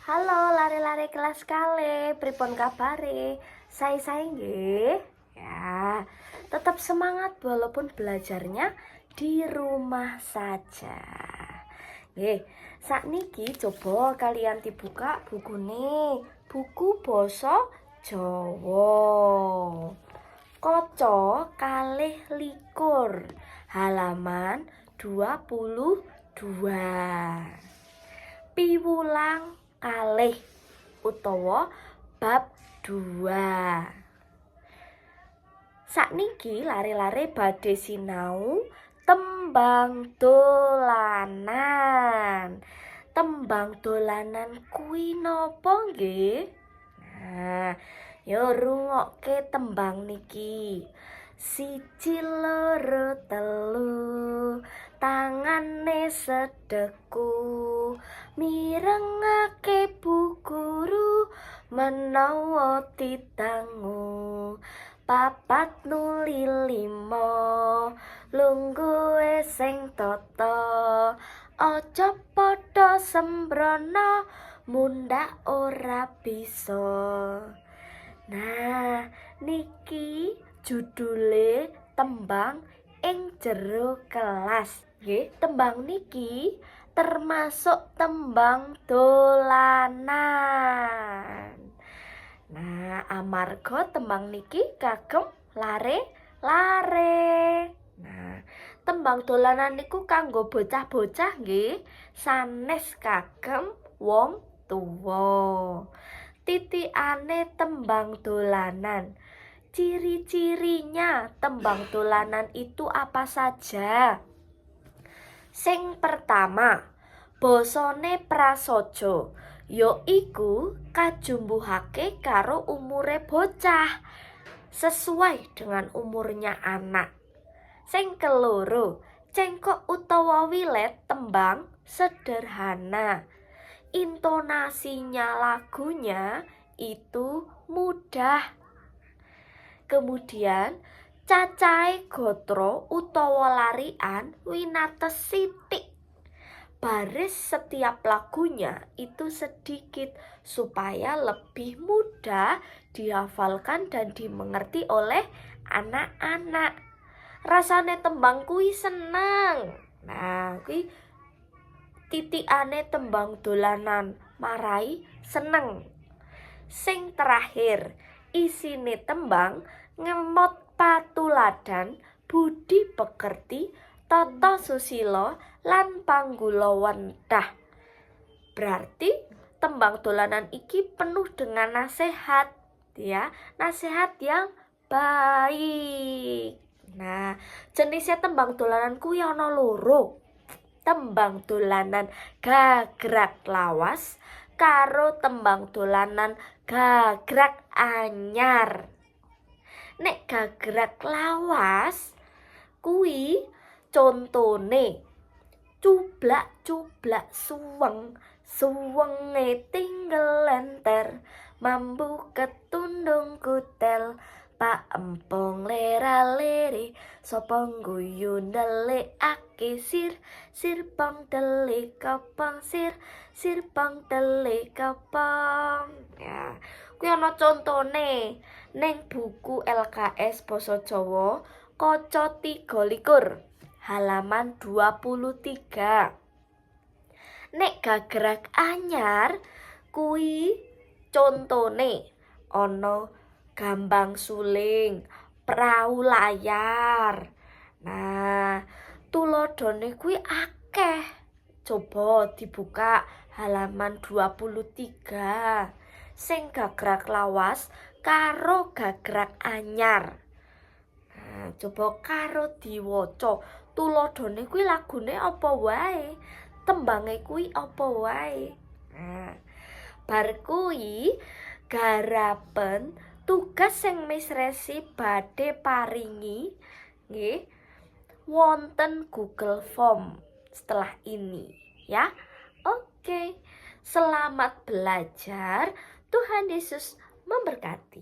Halo lare-lare kelas kale, pripun kabare? Saya nggih. Ya, tetap semangat walaupun belajarnya di rumah saja. Nggih, sakniki coba kalian dibuka bukune, buku basa Jawa. Kaca kalih likur, halaman 22. Piwulang kalih utawa bab 2. Sakniki lare-lare badhe sinau tembang dolanan. Tembang dolanan kuwi napa nggih? Nah, yo rungokke tembang niki. Siji loro telu, tangane sedeku, mirengake bu guru, menawa ditangu. Papat nuli limo, lungguhe sing tata, aja padha sembrono, mundhak ora bisa. Nah, niki judule tembang ing jero kelas. Nggih, tembang niki termasuk tembang dolanan. Nah, amarga tembang niki kagem lare-lare. Nah, tembang dolanan niku kanggo bocah-bocah nggih, sanes kagem wong tuwa. Titikane tembang dolanan. Ciri-cirinya tembang dolanan itu apa saja? Sing pertama, basane prasaja, yaiku kajumbuhake karo umure bocah, sesuai dengan umurnya anak. Sing keloro, cengkok utawa wilet tembang sederhana. Intonasinya lagunya itu mudah. Kemudian cacahe gatra utawa larian winates sithik. Baris setiap lagunya itu sedikit supaya lebih mudah dihafalkan dan dimengerti oleh anak-anak. Rasane tembang kuwi seneng. Nah, kuwi titikane tembang dolanan marai seneng. Sing terakhir, isine tembang ngemot patuladan, budi pekerti, tata susila lan panggulawenthah. Berarti tembang dolanan iki penuh dengan nasihat, ya, nasihat yang baik. Nah, jenisnya tembang dolanan kuwi ana loro. Tembang dolanan gagrak lawas karo tembang dolanan gagrak anyar. Nek gagrak lawas kuwi contone cublak-cublak suweng, suwenge tinggal lenter, mambu ketundung kutel, pak empong lera-leri, sopong guyu ndelikake sir, sir pong delik kopong sir, sir pong delik kopong. Ya, kuwi ana contone ning buku LKS Basa Jawa kaca 23 halaman 23. Nek gagrak anyar kuwi contone ana gambang suling, prau layar. Nah, tuladhane kuwi akeh. Coba dibuka halaman 23. Sing gagrak lawas karo gagrak anyar. Nah, coba karo diwaca. Tuladhane kuwi lagune apa wae? Tembange kuwi apa wae? Nah, bar kuwi garapen tugas sing Miss Resi badhe paringi nggih wonten Google Form setelah ini, ya. Oke. Selamat belajar. Tuhan Yesus memberkati.